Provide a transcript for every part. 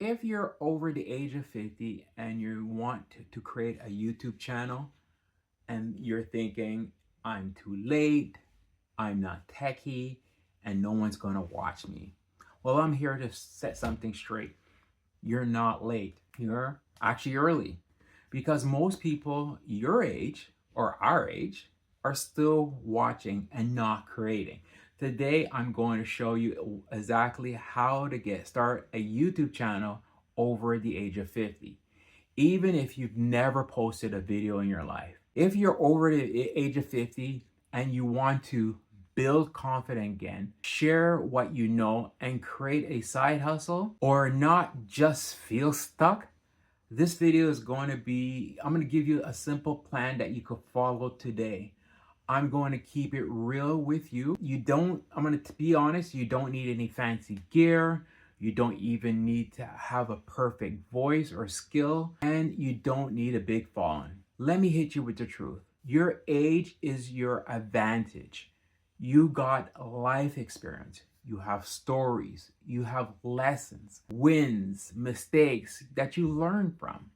If you're over the age of 50 and you want to create a YouTube channel and you're thinking, I'm too late, I'm not techie, and no one's gonna watch me. Well, I'm here to set something straight. You're not late. You're actually early. Because most people your age or our age are still watching and not creating. Today, I'm going to show you exactly how to start a YouTube channel over the age of 50, even if you've never posted a video in your life. If you're over the age of 50 and you want to build confidence again, share what you know, and create a side hustle, or not just feel stuck, this video is going to be, I'm going to give you a simple plan that you could follow today. I'm going to keep it real with you. I'm going to be honest, you don't need any fancy gear. You don't even need to have a perfect voice or skill, and you don't need a big following. Let me hit you with the truth. Your age is your advantage. You got life experience. You have stories. You have lessons, wins, mistakes that you learn from.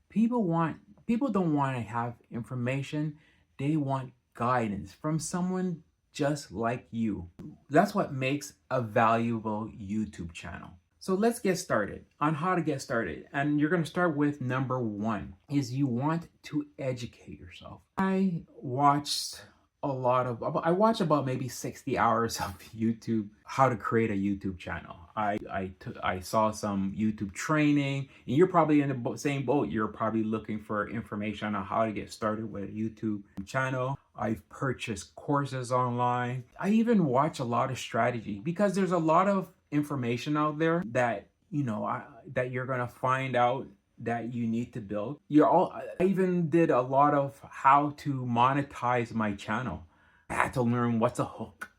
People don't want to have information. They want guidance from someone just like you. That's what makes a valuable YouTube channel. So let's get started on how to get started. And you're going to start with number one is you want to educate yourself. I watch about maybe 60 hours of YouTube, how to create a YouTube channel. I saw some YouTube training, and you're probably in the same boat. You're probably looking for information on how to get started with a YouTube channel. I've purchased courses online. I even watch a lot of strategy because there's a lot of information out there that that you're gonna find out that you need to build. I even did a lot of how to monetize my channel. I had to learn what's a hook.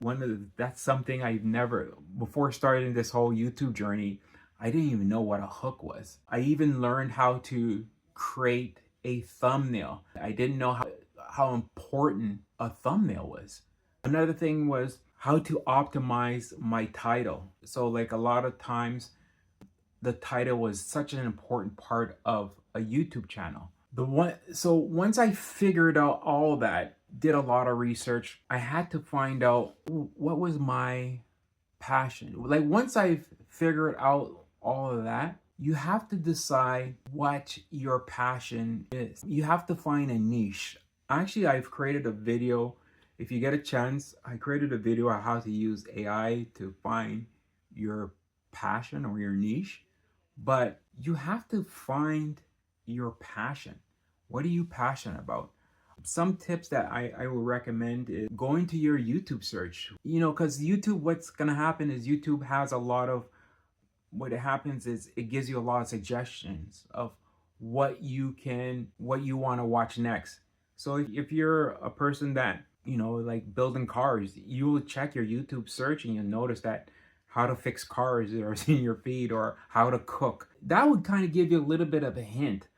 That's something I've never, before starting this whole YouTube journey, I didn't even know what a hook was. I even learned how to create a thumbnail. I didn't know how important a thumbnail was. Another thing was how to optimize my title. So like a lot of times, the title was such an important part of a YouTube channel. So once I figured out all that, did a lot of research, I had to find out what was my passion. Like once I figured out all of that, you have to decide what your passion is. You have to find a niche. Actually, I've created a video. If you get a chance, I created a video on how to use AI to find your passion or your niche. But you have to find your passion. What are you passionate about? Some tips that I would recommend is going to your YouTube search. Because YouTube, what's going to happen is YouTube has what happens is it gives you a lot of suggestions of what you want to watch next. So if you're a person that, like building cars, you will check your YouTube search and you'll notice that how to fix cars or in your feed, or how to cook. That would kind of give you a little bit of a hint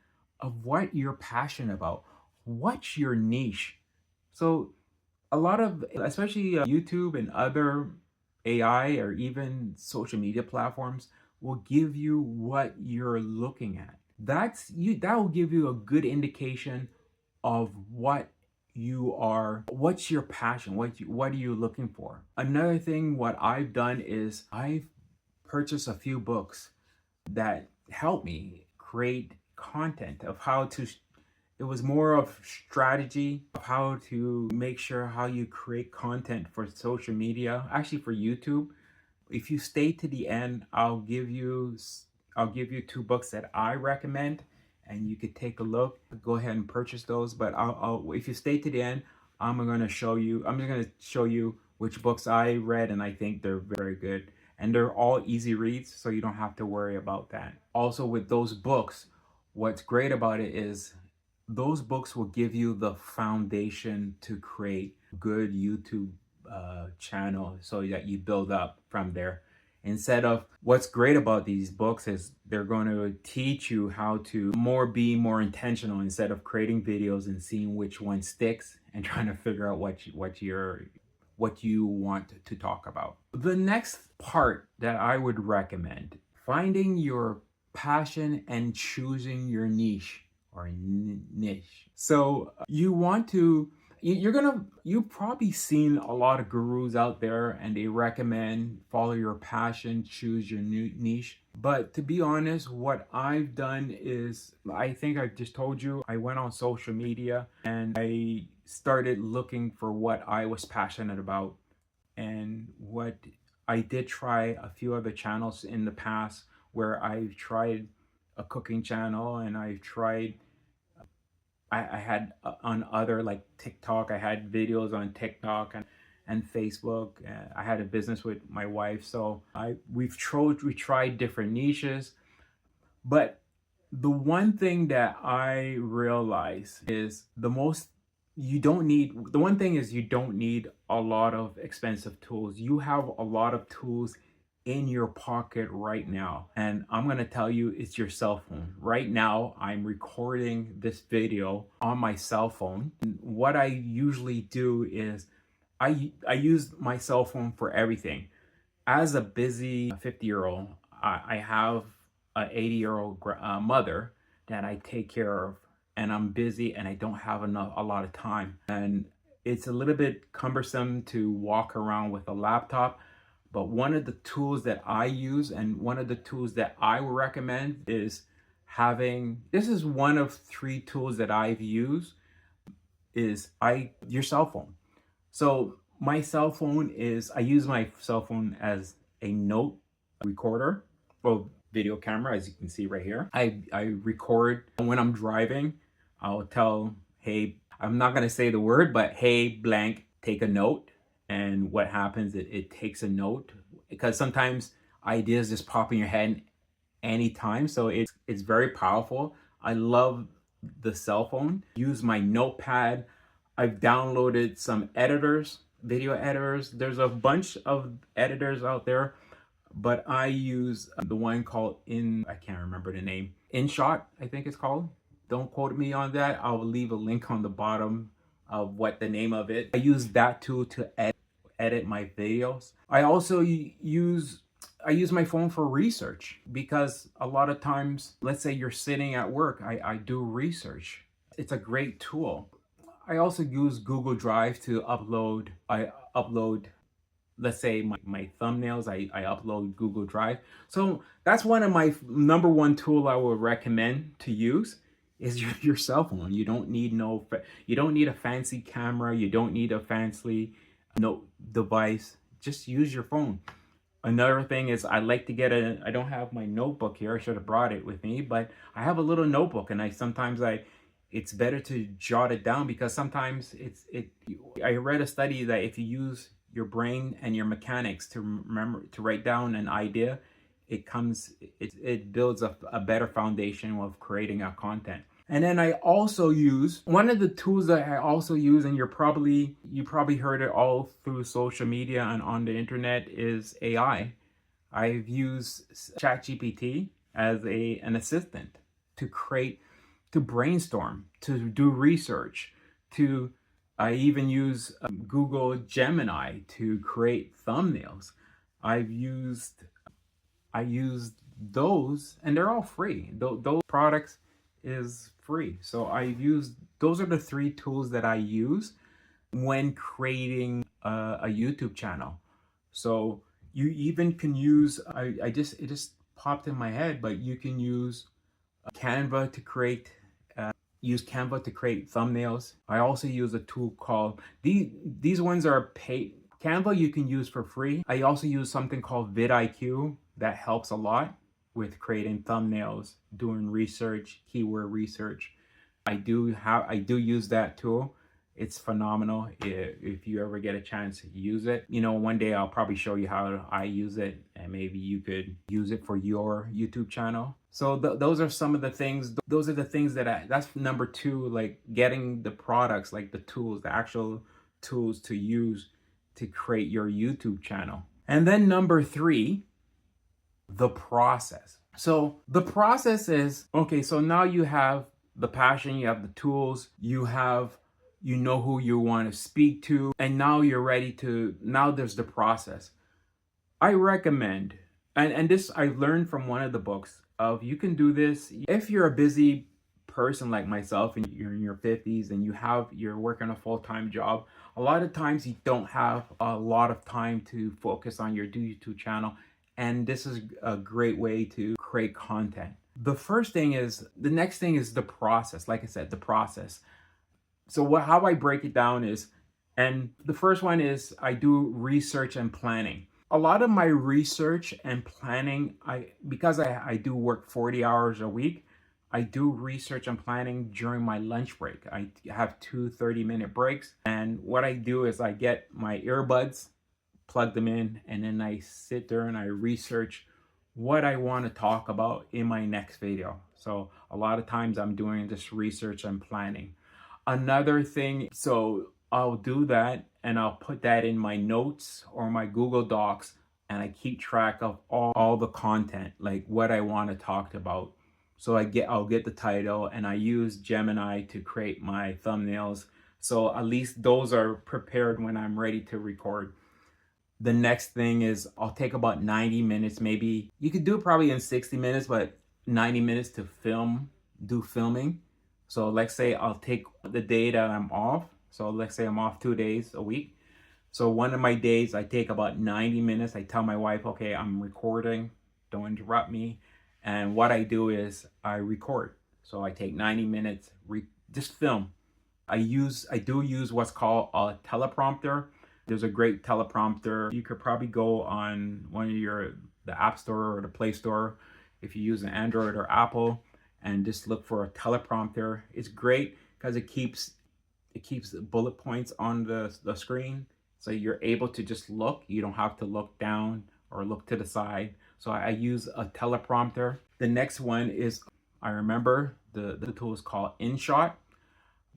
of what you're passionate about. What's your niche? So a lot of, especially YouTube and other AI or even social media platforms will give you what you're looking at. That will give you a good indication of what's your passion, what are you looking for. Another thing, what I've done is I've purchased a few books that help me create content of it was more of strategy of how to make sure how you create content for social media, actually for YouTube. If you stay to the end, I'll give you 2 books that I recommend, and you could take a look. Go ahead and purchase those. But if you stay to the end, I'm just going to show you which books I read, and I think they're very good. And they're all easy reads, so you don't have to worry about that. Also, with those books, what's great about it is those books will give you the foundation to create good YouTube channel, so that you build up from there. Instead of, what's great about these books is they're going to teach you how to be more intentional, instead of creating videos and seeing which one sticks and trying to figure out what you want to talk about. The next part that I would recommend, finding your passion and choosing your niche or niche. So you want to, you've probably seen a lot of gurus out there and they recommend follow your passion, choose your new niche. But to be honest, what I've done is, I think I just told you, I went on social media and I started looking for what I was passionate about. And what I did try a few other channels in the past where I've tried a cooking channel, and I've tried, I had on other like TikTok, I had videos on TikTok and Facebook. I had a business with my wife. So we tried different niches. But the one thing that I realize is the one thing is you don't need a lot of expensive tools. You have a lot of tools in your pocket right now. And I'm going to tell you, it's your cell phone. Right now, I'm recording this video on my cell phone. And what I usually do is I use my cell phone for everything. As a busy 50-year-old, I have an 80-year-old mother that I take care of, and I'm busy and I don't have a lot of time. And it's a little bit cumbersome to walk around with a laptop. But one of the tools that I use and one of the tools that I would recommend is this is one of 3 tools that I've used, is your cell phone. So my cell phone I use my cell phone as a note recorder, or video camera, as you can see right here. I record when I'm driving. I'll tell, hey, I'm not gonna say the word, but hey, blank, take a note. And what happens, it takes a note, because sometimes ideas just pop in your head anytime. So it's very powerful. I love the cell phone. Use my notepad. I've downloaded some editors, video editors. There's a bunch of editors out there, but I use the one called I can't remember the name. InShot, I think it's called. Don't quote me on that. I'll leave a link on the bottom of what the name of it. I use that tool to edit my videos. I also use my phone for research, because a lot of times, let's say you're sitting at work, I do research. It's a great tool. I also use Google Drive to upload. Let's say my thumbnails, I upload Google Drive. So that's one of my number one tool I would recommend to use, is your cell phone. You don't need a fancy camera. You don't need a fancy note device. Just use your phone. Another thing is, I like to I don't have my notebook here. I should have brought it with me, but I have a little notebook, and it's better to jot it down, because sometimes I read a study that if you use your brain and your mechanics to remember to write down an idea, it builds a better foundation of creating a content. And then I also use one of the tools that I also use, and you probably heard it all through social media and on the internet, is AI. I've used ChatGPT as an assistant to brainstorm, to do research, I even use Google Gemini to create thumbnails. I used those, and they're all free. Those products is free. So those are the 3 tools that I use when creating a YouTube channel. So you even can use, it just popped in my head, but you can use Canva to create thumbnails. I also use a tool called, these ones are paid. Canva you can use for free. I also use something called vidIQ that helps a lot with creating thumbnails, doing research, keyword research. I do use that tool. It's phenomenal. If you ever get a chance, use it. One day I'll probably show you how I use it, and maybe you could use it for your YouTube channel. So those are some of the things. Those are the things that's number 2, like getting the products, like the tools, the actual tools to use to create your YouTube channel. And then number 3, the process. So the process is, okay, so now you have the passion, you have the tools, you know who you want to speak to, and now you're ready now there's the process. I recommend, and this I learned from one of the books, of you can do this. If you're a busy person like myself and you're in your 50s and you're working a full-time job, a lot of times you don't have a lot of time to focus on your YouTube channel, and this is a great way to create content. The next thing is the process. Like I said, the process. So how I break it down is, and the first one is I do research and planning. A lot of my research and planning, because I do work 40 hours a week, I do research and planning during my lunch break. I have 2 30-minute breaks. And what I do is I get my earbuds, plug them in, and then I sit there and I research what I want to talk about in my next video. So a lot of times I'm doing this research and planning. Another thing, so I'll do that and I'll put that in my notes or my Google Docs, and I keep track of all the content, like what I want to talk about. So I'll get the title, and I use Gemini to create my thumbnails. So at least those are prepared when I'm ready to record. The next thing is I'll take about 90 minutes, maybe you could do it probably in 60 minutes, but 90 minutes to do filming. So let's say I'll take the day that I'm off. So let's say I'm off 2 days a week. So one of my days I take about 90 minutes. I tell my wife, okay, I'm recording, don't interrupt me. And what I do is I record. So I take 90 minutes, just film. I do use what's called a teleprompter. There's a great teleprompter. You could probably go on the App Store or the Play Store if you use an Android or Apple, and just look for a teleprompter. It's great because it keeps the bullet points on the screen, so you're able to just look. You don't have to look down or look to the side. So I use a teleprompter. The next one is, I remember the tool is called InShot.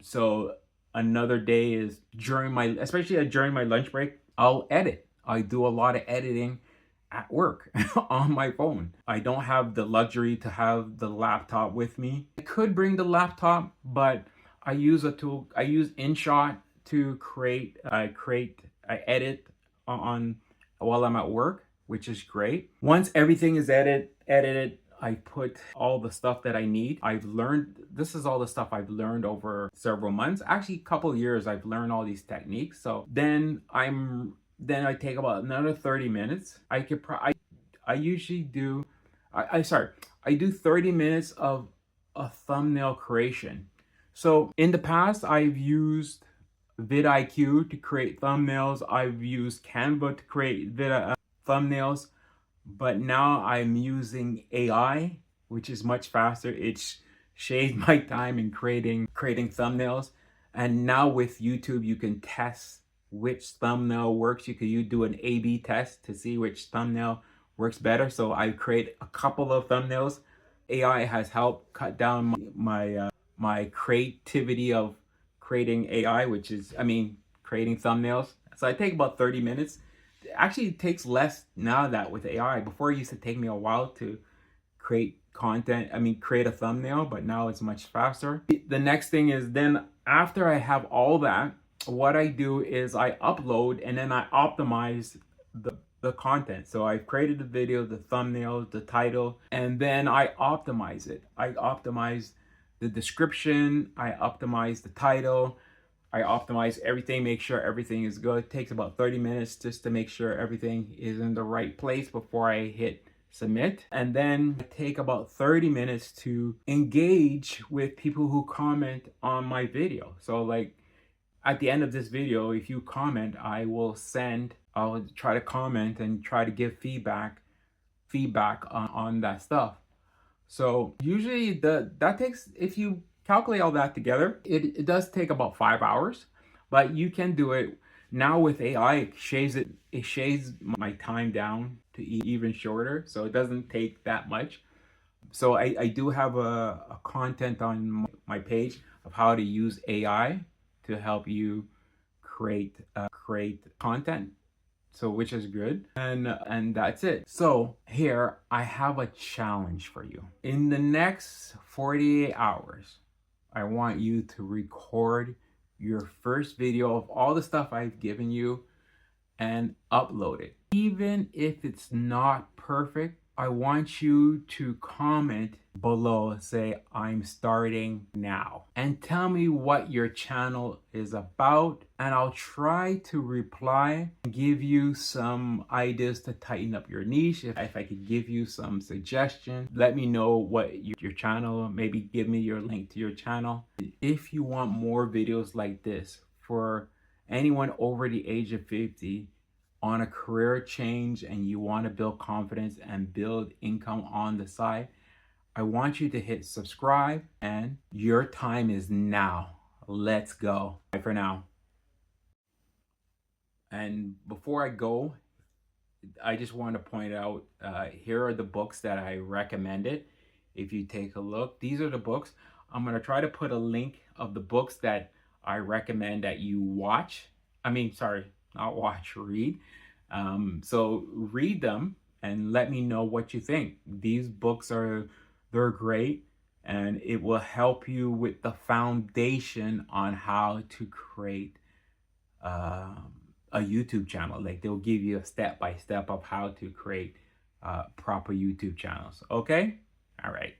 So another day is especially during my lunch break, I'll edit. I do a lot of editing at work on my phone. I don't have the luxury to have the laptop with me. I could bring the laptop, but I use a tool. I use InShot to I edit on while I'm at work, which is great. Once everything is edited, I put all the stuff that I need. This is all the stuff I've learned over several months, actually a couple of years. I've learned all these techniques. So then I take about another 30 minutes. I do 30 minutes of a thumbnail creation. So in the past, I've used vidIQ to create thumbnails. I've used Canva to create thumbnails, but now I'm using AI, which is much faster. It shaves my time in creating thumbnails. And now with YouTube, you can test which thumbnail works. You do an A/B test to see which thumbnail works better. So I create a couple of thumbnails. AI has helped cut down my creativity of creating creating thumbnails. So I take about 30 minutes. Actually, it takes less now that with AI. Before, it used to take me a while to create create a thumbnail, but now it's much faster. The next thing is, then after I have all that, what I do is I upload and then I optimize the content. So I've created the video, the thumbnail, the title, and then I optimize it. I optimize the description, I optimize the title, I optimize everything, make sure everything is good. It takes about 30 minutes just to make sure everything is in the right place before I hit submit. And then I take about 30 minutes to engage with people who comment on my video. So like at the end of this video, if you comment, I'll try to comment and try to give feedback on that stuff. So usually that takes, if you calculate all that together, it does take about 5 hours, but you can do it. Now with AI, it shaves my time down to even shorter, so it doesn't take that much. So I do have a content on my page of how to use AI to help you create content. So which is good, and that's it. So here I have a challenge for you. In the next 48 hours, I want you to record your first video of all the stuff I've given you and upload it. Even if it's not perfect, I want you to comment below, say, I'm starting now, and tell me what your channel is about, and I'll try to reply and give you some ideas to tighten up your niche. If I could give you some suggestions, let me know what your channel, maybe give me your link to your channel. If you want more videos like this for anyone over the age of 50, on a career change, and you want to build confidence and build income on the side, I want you to hit subscribe, and your time is now. Let's go. Bye for now. And before I go, I just want to point out, here are the books that I recommended. If you take a look, these are the books. I'm going to try to put a link of the books that I recommend that you watch. I mean, sorry, not watch, read. So read them and let me know what you think. These books they're great, and it will help you with the foundation on how to create a YouTube channel. Like, they'll give you a step by step of how to create proper YouTube channels. Okay? All right.